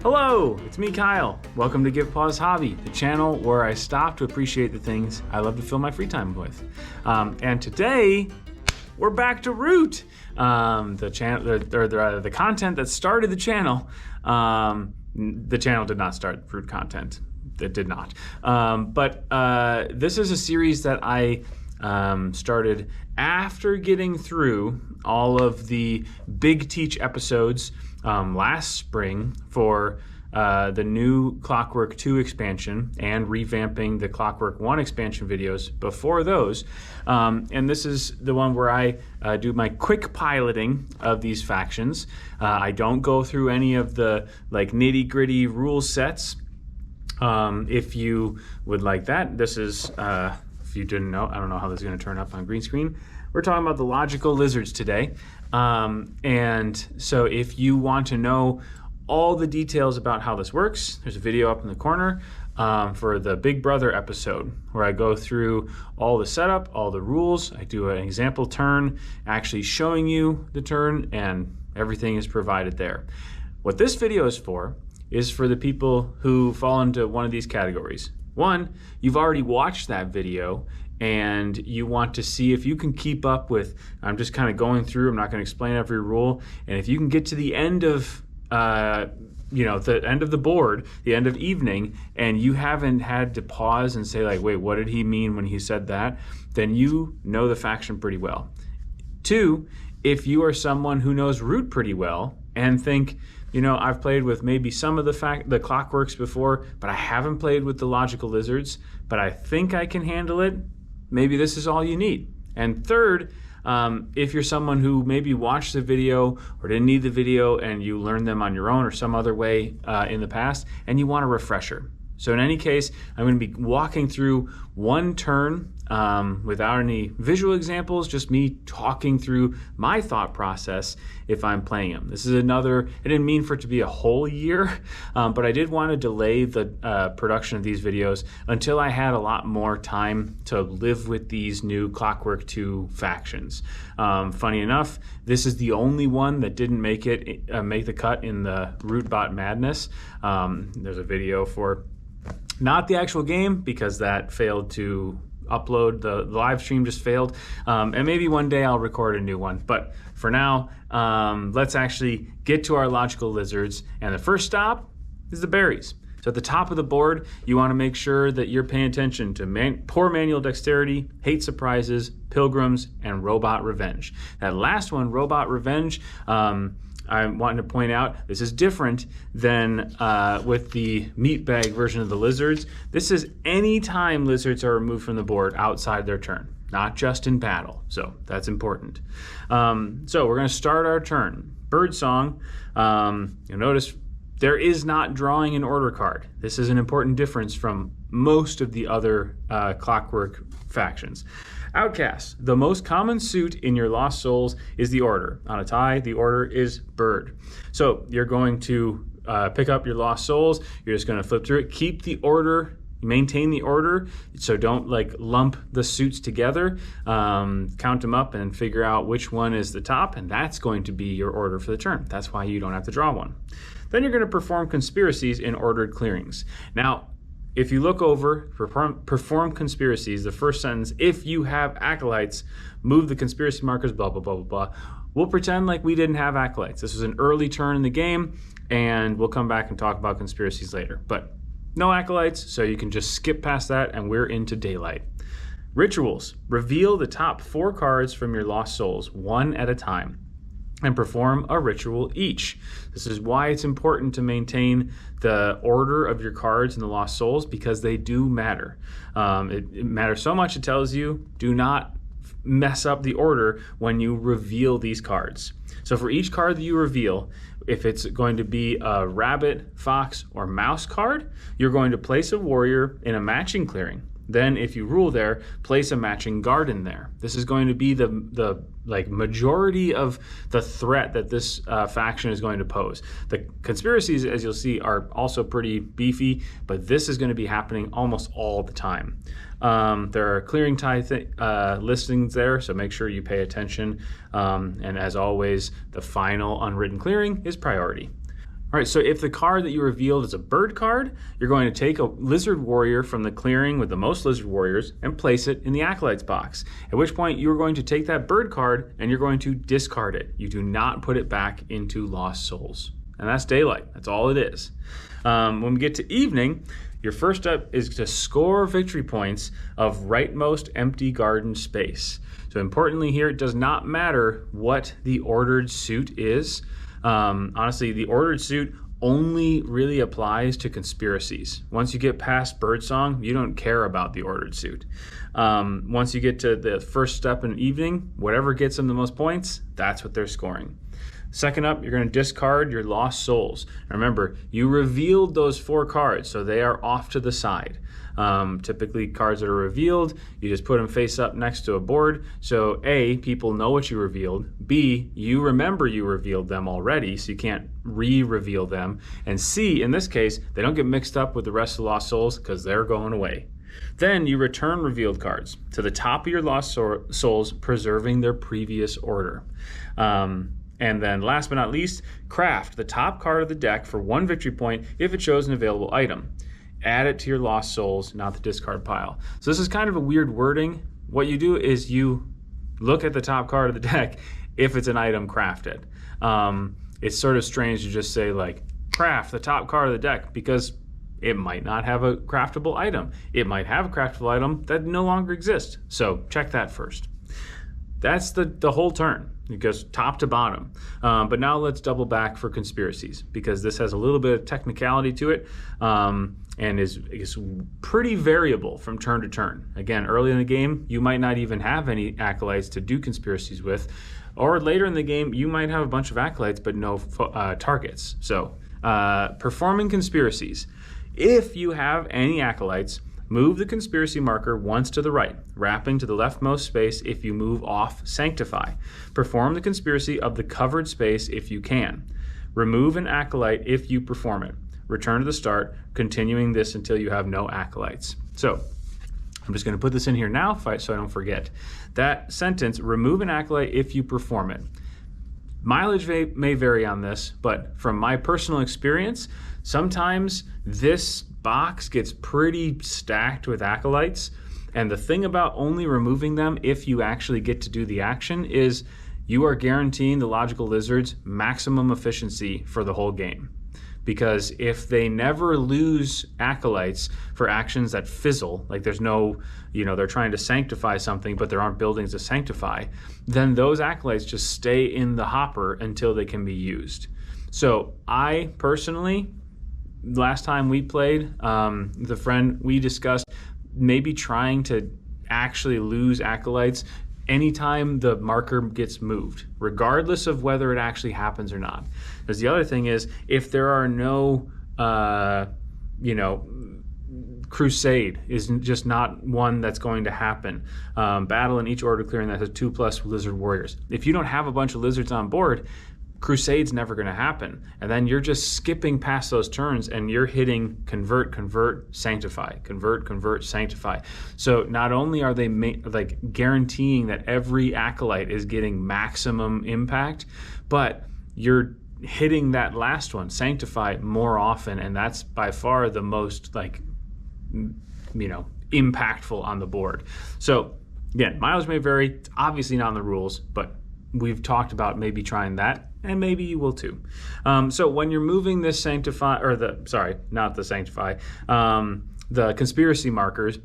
Hello, it's me, Kyle. Welcome to Give Pause Hobby, the channel where I stop to appreciate the things I love to fill my free time with. And today, we're back to Root, the content that started the channel. The channel did not start Root content. It did not. But this is a series that I started after getting through all of the Big Teach episodes last spring for the new Clockwork 2 expansion and revamping the Clockwork 1 expansion videos before those. And this is the one where I do my quick piloting of these factions. I don't go through any of the nitty-gritty rule sets. If you would like that, this is, if you didn't know, I don't know how this is going to turn up on green screen. We're talking about the logical lizards today. And so if you want to know all the details about how this works, there's a video up in the corner for the Big Brother episode where I go through all the setup, all the rules. I do an example turn, actually showing you the turn, and everything is provided there. What this video is for the people who fall into one of these categories. One, you've already watched that video and you want to see if you can keep up with, I'm just kind of going through, I'm not going to explain every rule, and if you can get to the end of, the end of the board, the end of evening, and you haven't had to pause and say wait, what did he mean when he said that? Then you know the faction pretty well. Two, if you are someone who knows Root pretty well and think, I've played with maybe some of the Clockworks before, but I haven't played with the logical lizards, but I think I can handle it. Maybe this is all you need. And third, if you're someone who maybe watched the video or didn't need the video and you learned them on your own or some other way in the past and you want a refresher. So in any case, I'm going to be walking through one turn without any visual examples, just me talking through my thought process if I'm playing them. This is I didn't mean for it to be a whole year, but I did want to delay the production of these videos until I had a lot more time to live with these new Clockwork 2 factions. Funny enough, this is the only one that didn't make the cut in the ROOTbot madness. There's a video for not the actual game because that failed to upload. The live stream just failed. And maybe one day I'll record a new one. But for now, let's actually get to our logical lizards. And the first stop is the berries. So at the top of the board, you want to make sure that you're paying attention to poor manual dexterity, hate surprises, pilgrims, and robot revenge. That last one, robot revenge, I'm wanting to point out this is different than with the meat bag version of the lizards. This is any time lizards are removed from the board outside their turn, not just in battle. So that's important. So we're going to start our turn. Bird song. You'll notice there is not drawing an order card. This is an important difference from most of the other Clockwork factions. Outcast. The most common suit in your Lost Souls is the order. On a tie, the order is bird. So you're going to pick up your Lost Souls. You're just going to flip through it. Keep the order. Maintain the order. So don't lump the suits together. Count them up and figure out which one is the top. And that's going to be your order for the turn. That's why you don't have to draw one. Then you're going to perform Conspiracies in ordered clearings. Now, if you look over, perform Conspiracies, the first sentence, if you have acolytes, move the conspiracy markers, blah, blah, blah, blah, blah. We'll pretend like we didn't have acolytes. This was an early turn in the game, and we'll come back and talk about Conspiracies later. But no acolytes, so you can just skip past that, and we're into daylight. Rituals. Reveal the top 4 cards from your Lost Souls, one at a time, and perform a ritual each. This is why it's important to maintain the order of your cards in the Lost Souls, because they do matter. It matters so much, it tells you, do not mess up the order when you reveal these cards. So for each card that you reveal, if it's going to be a rabbit, fox, or mouse card, you're going to place a warrior in a matching clearing. Then if you rule there, place a matching garden there. This is going to be the majority of the threat that this faction is going to pose. The Conspiracies, as you'll see, are also pretty beefy, but this is going to be happening almost all the time. There are clearing tie listings there, so make sure you pay attention. And as always, the final unwritten clearing is priority. All right, so if the card that you revealed is a bird card, you're going to take a lizard warrior from the clearing with the most lizard warriors and place it in the acolytes box. At which point you're going to take that bird card and you're going to discard it. You do not put it back into Lost Souls. And that's daylight. That's all it is. When we get to evening, your first step is to score victory points of rightmost empty garden space. So importantly here, it does not matter what the ordered suit is. Honestly, the ordered suit only really applies to conspiracies. Once you get past Birdsong, you don't care about the ordered suit. Once you get to the first step in evening, whatever gets them the most points, that's what they're scoring. Second up, you're going to discard your Lost Souls. Remember, you revealed those 4 cards, so they are off to the side. Typically, cards that are revealed, you just put them face up next to a board. So A, people know what you revealed. B, you remember you revealed them already, so you can't re-reveal them. And C, in this case, they don't get mixed up with the rest of the Lost Souls because they're going away. Then you return revealed cards to the top of your Lost Souls, preserving their previous order. And then last but not least, craft the top card of the deck for 1 victory point if it shows an available item. Add it to your Lost Souls, not the discard pile. So this is kind of a weird wording. What you do is you look at the top card of the deck if it's an item, craft it. It's sort of strange to just say like, craft the top card of the deck, because it might not have a craftable item. It might have a craftable item that no longer exists. So check that first. That's the whole turn. It goes top to bottom. But now let's double back for conspiracies, because this has a little bit of technicality to it and is pretty variable from turn to turn. Again, early in the game, you might not even have any acolytes to do conspiracies with. Or later in the game, you might have a bunch of acolytes but no targets. So performing conspiracies. If you have any acolytes, move the conspiracy marker once to the right, wrapping to the leftmost space if you move off Sanctify. Perform the conspiracy of the covered space if you can. Remove an acolyte if you perform it. Return to the start, continuing this until you have no acolytes. So I'm just going to put this in here now so I don't forget. That sentence, remove an acolyte if you perform it. Mileage may vary on this, but from my personal experience, sometimes this box gets pretty stacked with acolytes, and the thing about only removing them if you actually get to do the action is you are guaranteeing the logical lizards maximum efficiency for the whole game. Because if they never lose acolytes for actions that fizzle, like there's no, they're trying to sanctify something but there aren't buildings to sanctify, then those acolytes just stay in the hopper until they can be used. So I personally, last time we played, the friend, we discussed maybe trying to actually lose acolytes anytime the marker gets moved, regardless of whether it actually happens or not. Because the other thing is, if there are no, crusade is just not one that's going to happen. Battle in each order clearing that has 2+ lizard warriors. If you don't have a bunch of lizards on board, Crusade's never going to happen, and then you're just skipping past those turns and you're hitting convert, sanctify, convert, sanctify. So not only are they guaranteeing that every acolyte is getting maximum impact, but you're hitting that last one, sanctify, more often, and that's by far the most impactful on the board. So again, mileage may vary. It's obviously not in the rules, but we've talked about maybe trying that, and maybe you will too. So when you're moving this sanctify, the conspiracy markers,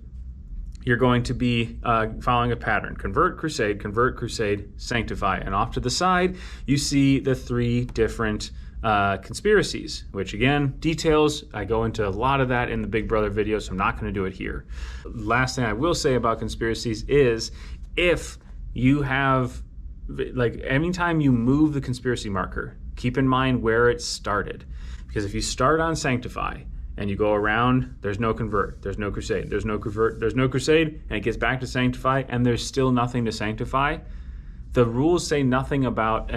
you're going to be following a pattern: convert, crusade, sanctify. And off to the side, you see the 3 different conspiracies, which again, details, I go into a lot of that in the Big Brother video, so I'm not going to do it here. Last thing I will say about conspiracies is, if you have, anytime you move the conspiracy marker, keep in mind where it started. Because if you start on sanctify and you go around, there's no convert, there's no crusade, there's no convert, there's no crusade, and it gets back to sanctify and there's still nothing to sanctify, the rules say nothing about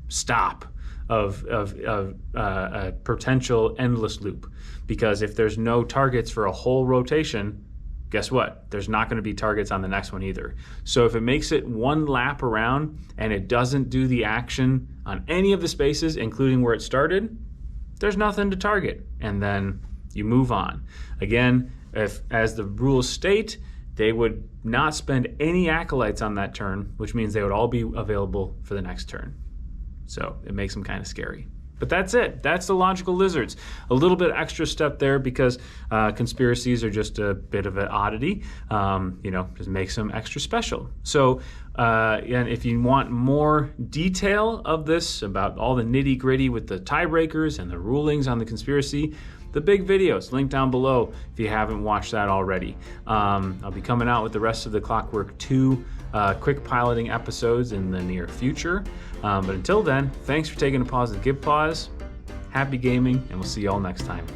stop of a potential endless loop. Because if there's no targets for a whole rotation, guess what? There's not going to be targets on the next one either. So if it makes it one lap around and it doesn't do the action on any of the spaces, including where it started, there's nothing to target, and then you move on. Again, if, as the rules state, they would not spend any acolytes on that turn, which means they would all be available for the next turn. So it makes them kind of scary. But that's it. That's the logical lizards. A little bit extra step there because conspiracies are just a bit of an oddity. Just makes them extra special. So, and if you want more detail of this, about all the nitty-gritty with the tiebreakers and the rulings on the conspiracy, the big videos linked down below if you haven't watched that already. I'll be coming out with the rest of the Clockwork 2 quick piloting episodes in the near future. But until then, thanks for taking a pause to give pause. Happy gaming, and we'll see you all next time.